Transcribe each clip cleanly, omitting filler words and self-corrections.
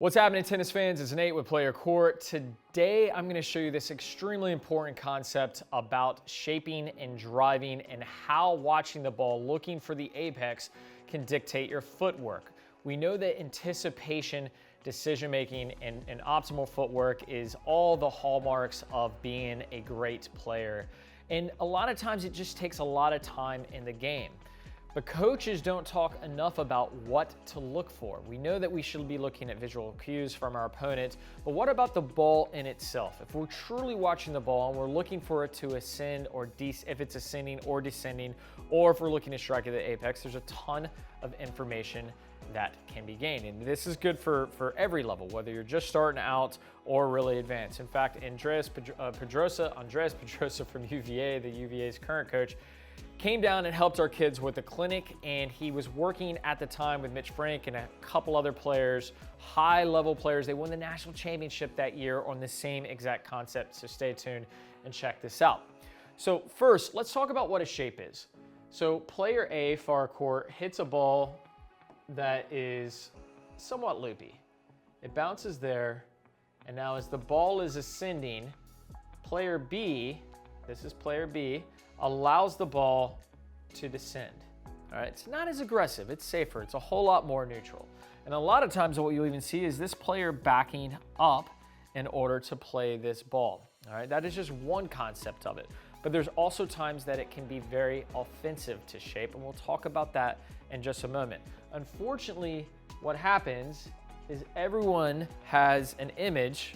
What's happening, tennis fans? It's Nate with Play Your Court. Today, I'm going to show you this extremely important concept about shaping and driving and how watching the ball, looking for the apex, can dictate your footwork. We know that anticipation, decision-making, and optimal footwork is all the hallmarks of being a great player. And a lot of times, it just takes a lot of time in the game. But coaches don't talk enough about what to look for. We know that we should be looking at visual cues from our opponent, but what about the ball in itself? If we're truly watching the ball and we're looking for it to ascend or if it's ascending or descending, or if we're looking to strike at the apex, there's a ton of information that can be gained. And this is good for every level, whether you're just starting out or really advanced. In fact, Andreas Pedrosa from UVA, the UVA's current coach, came down and helped our kids with a clinic, and he was working at the time with Mitch Frank and a couple other players, high-level players. They won the national championship that year on the same exact concept, so stay tuned and check this out. So first, let's talk about what a shape is. So player A, far court, hits a ball that is somewhat loopy. It bounces there, and now as the ball is ascending, player B, this is player B, allows the ball to descend. All right, it's not as aggressive, it's safer, it's a whole lot more neutral. And a lot of times what you'll even see is this player backing up in order to play this ball. All right, that is just one concept of it. But there's also times that it can be very offensive to shape, and we'll talk about that in just a moment. Unfortunately, what happens is everyone has an image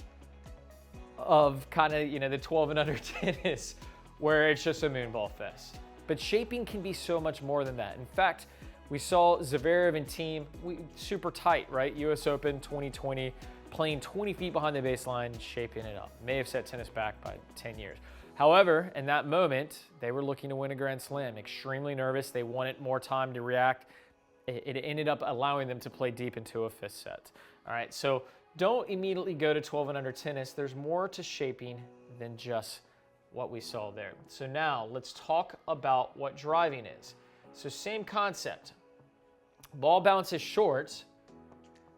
of kind of, the 12 and under tennis where it's just a moonball fest. But shaping can be so much more than that. In fact, we saw Zverev and team super tight, right? US Open 2020, playing 20 feet behind the baseline, shaping it up. May have set tennis back by 10 years. However, in that moment, they were looking to win a Grand Slam, extremely nervous. They wanted more time to react. It ended up allowing them to play deep into a fifth set. All right, so don't immediately go to 12 and under tennis. There's more to shaping than just what we saw there. So now let's talk about what driving is. So same concept. Ball bounces short,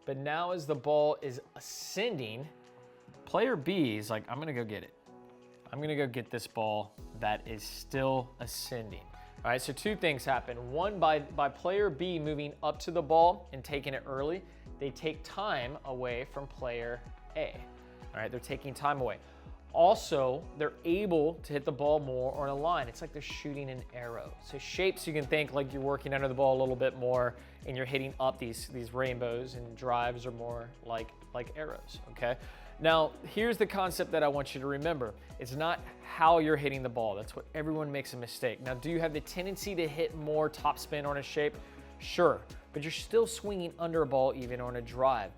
but now as the ball is ascending, player B is like, I'm gonna go get it. I'm gonna go get this ball that is still ascending. All right, so two things happen. One, by player B moving up to the ball and taking it early, they take time away from player A. All right, they're taking time away. Also, they're able to hit the ball more on a line. It's like they're shooting an arrow. So shapes, you can think like you're working under the ball a little bit more and you're hitting up these rainbows, and drives are more like arrows, okay? Now, here's the concept that I want you to remember. It's not how you're hitting the ball. That's what everyone makes a mistake. Now, do you have the tendency to hit more topspin on a shape? Sure, but you're still swinging under a ball even on a drive.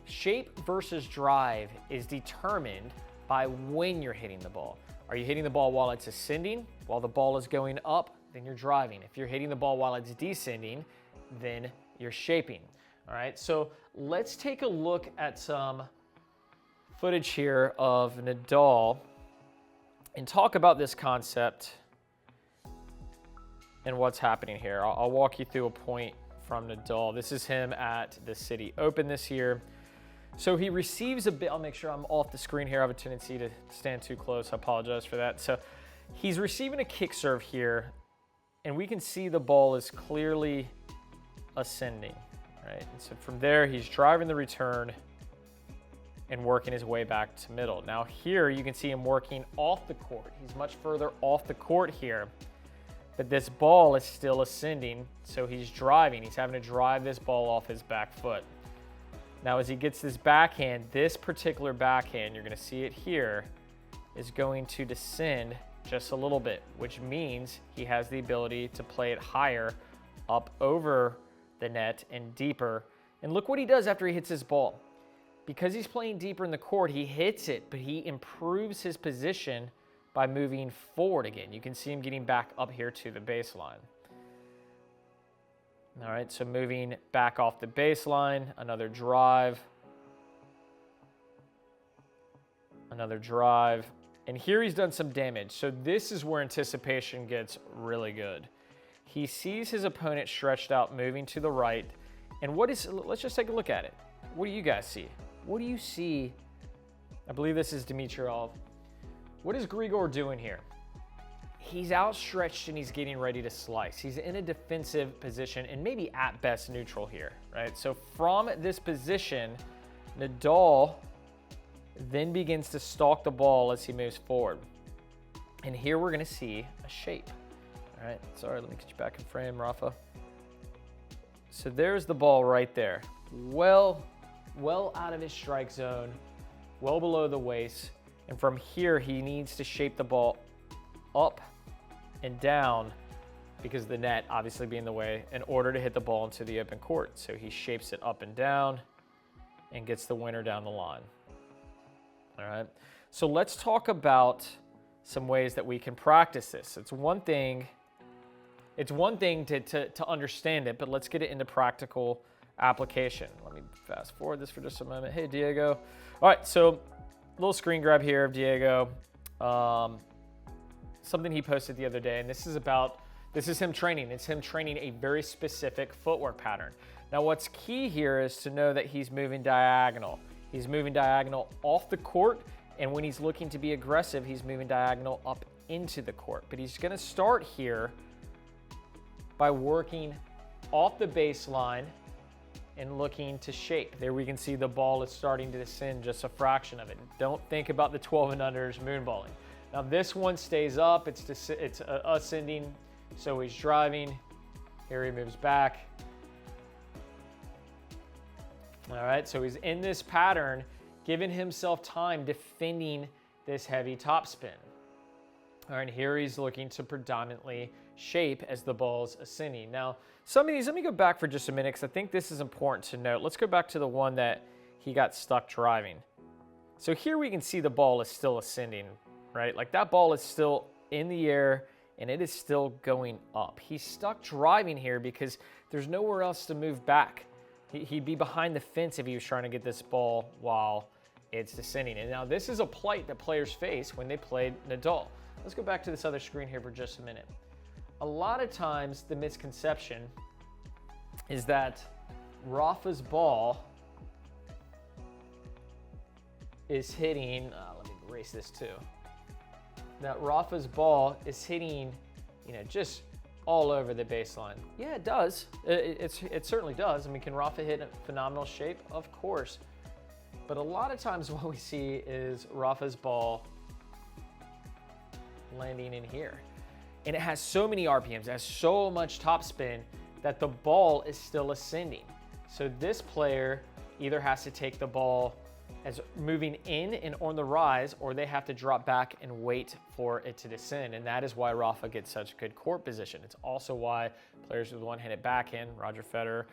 Shape versus drive is determined by when you're hitting the ball. Are you hitting the ball while it's ascending? While the ball is going up, then you're driving. If you're hitting the ball while it's descending, then you're shaping. All right, so let's take a look at some footage here of Nadal and talk about this concept and what's happening here. I'll walk you through a point from Nadal. This is him at the City Open this year. So he receives a bit, I'll make sure I'm off the screen here. I have a tendency to stand too close. I apologize for that. So he's receiving a kick serve here, and we can see the ball is clearly ascending, right? And so from there, he's driving the return and working his way back to middle. Now here, you can see him working off the court. He's much further off the court here, but this ball is still ascending, so he's driving. He's having to drive this ball off his back foot. Now, as he gets this backhand, this particular backhand, you're gonna see it here, is going to descend just a little bit, which means he has the ability to play it higher, up over the net and deeper. And look what he does after he hits his ball. Because he's playing deeper in the court, he hits it, but he improves his position by moving forward again. You can see him getting back up here to the baseline. All right, so moving back off the baseline, another drive, and here he's done some damage. So this is where anticipation gets really good. He sees his opponent stretched out, moving to the right, and let's just take a look at it. What do you guys see? what do you see? I believe this is Dimitrov. What is Grigor doing here? He's outstretched and he's getting ready to slice. He's in a defensive position and maybe at best neutral here, right? So from this position, Nadal then begins to stalk the ball as he moves forward. And here we're gonna see a shape. All right, sorry, let me get you back in frame, Rafa. So there's the ball right there. Well out of his strike zone, well below the waist. And from here, he needs to shape the ball up and down because the net obviously being the way in order to hit the ball into the open court. So he shapes it up and down and gets the winner down the line. All right, so let's talk about some ways that we can practice this. It's one thing to understand it, but let's get it into practical application. Let me fast forward this for just a moment. Hey, Diego. All right, so little screen grab here of Diego. Something he posted the other day, and this is him training. It's him training a very specific footwork pattern. Now, what's key here is to know that he's moving diagonal. He's moving diagonal off the court, and when he's looking to be aggressive, he's moving diagonal up into the court. But he's gonna start here by working off the baseline and looking to shape. There we can see the ball is starting to descend just a fraction of it. Don't think about the 12 and unders moonballing. Now this one stays up, it's ascending, so he's driving. Here he moves back. All right, so he's in this pattern, giving himself time defending this heavy topspin. All right, here he's looking to predominantly shape as the ball's ascending. Now, some of these, let me go back for just a minute because I think this is important to note. Let's go back to the one that he got stuck driving. So here we can see the ball is still ascending, right? Like that ball is still in the air and it is still going up. He's stuck driving here because there's nowhere else to move back. He'd be behind the fence if he was trying to get this ball while it's descending. And now this is a plight that players face when they played Nadal. Let's go back to this other screen here for just a minute. A lot of times the misconception is that Rafa's ball is hitting, let me erase this too. That Rafa's ball is hitting, just all over the baseline. Yeah, it does. It certainly does. I mean, can Rafa hit a phenomenal shape? Of course. But a lot of times what we see is Rafa's ball landing in here. And it has so many RPMs, it has so much topspin that the ball is still ascending. So this player either has to take the ball as moving in and on the rise, or they have to drop back and wait for it to descend. And that is why Rafa gets such good court position. It's also why players with one-handed backhand, Roger Federer,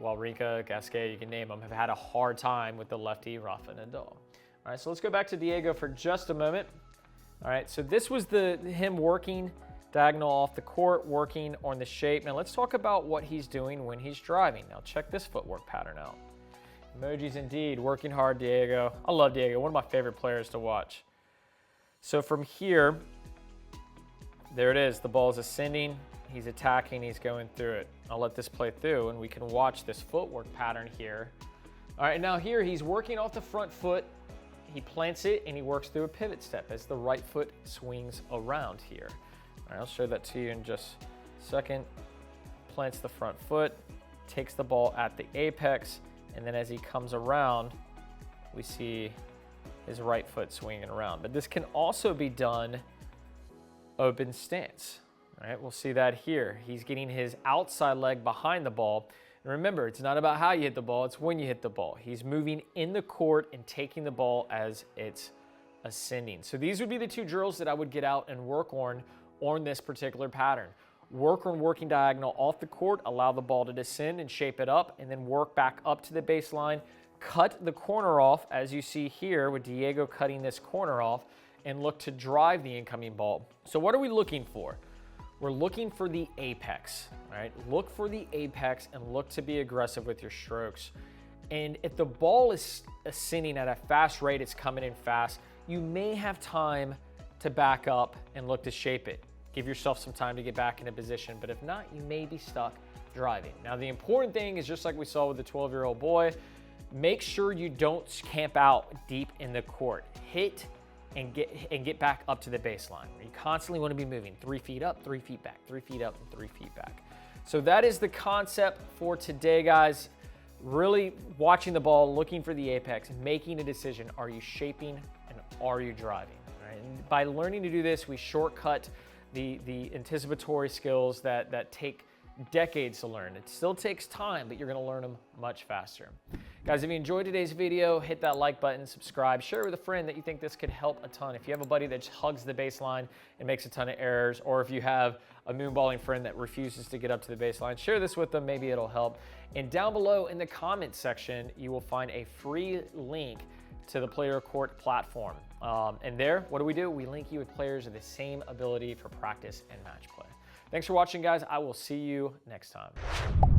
Wawrinka, Gasquet, you can name them, have had a hard time with the lefty Rafa Nadal. All right, so let's go back to Diego for just a moment. All right, so this was him working diagonal off the court, working on the shape. Now let's talk about what he's doing when he's driving. Now check this footwork pattern out. Emojis indeed, working hard, Diego. I love Diego, one of my favorite players to watch. So from here, there it is. The ball is ascending, he's attacking, he's going through it. I'll let this play through and we can watch this footwork pattern here. All right, now here he's working off the front foot. He plants it and he works through a pivot step as the right foot swings around here. All right, I'll show that to you in just a second. Plants the front foot, takes the ball at the apex, and then as he comes around, we see his right foot swinging around. But this can also be done open stance. All right, we'll see that here. He's getting his outside leg behind the ball. And remember, it's not about how you hit the ball, it's when you hit the ball. He's moving in the court and taking the ball as it's ascending. So these would be the two drills that I would get out and work on this particular pattern. Work on working diagonal off the court, allow the ball to descend and shape it up, and then work back up to the baseline, cut the corner off, as you see here with Diego cutting this corner off, and look to drive the incoming ball. So what are we looking for? We're looking for the apex, right? Look for the apex and look to be aggressive with your strokes. And if the ball is ascending at a fast rate, it's coming in fast, you may have time to back up and look to shape it. Give yourself some time to get back into position, but if not, you may be stuck driving. Now, the important thing is just like we saw with the 12-year-old boy, Make sure you don't camp out deep in the court. Hit and get back up to the baseline. You constantly want to be moving 3 feet up, 3 feet back, 3 feet up, and 3 feet back. So that is the concept for today, guys. Really watching the ball, looking for the apex, making a decision. Are you shaping and are you driving? Right? And by learning to do this, we shortcut the anticipatory skills that take decades to learn. It still takes time, but you're gonna learn them much faster. Guys, if you enjoyed today's video, hit that like button, subscribe, share it with a friend that you think this could help a ton. If you have a buddy that just hugs the baseline and makes a ton of errors, or if you have a moonballing friend that refuses to get up to the baseline, share this with them, maybe it'll help. And down below in the comments section, you will find a free link to the PlayYourCourt platform. And there, what do? We link you with players of the same ability for practice and match play. Thanks for watching, guys. I will see you next time.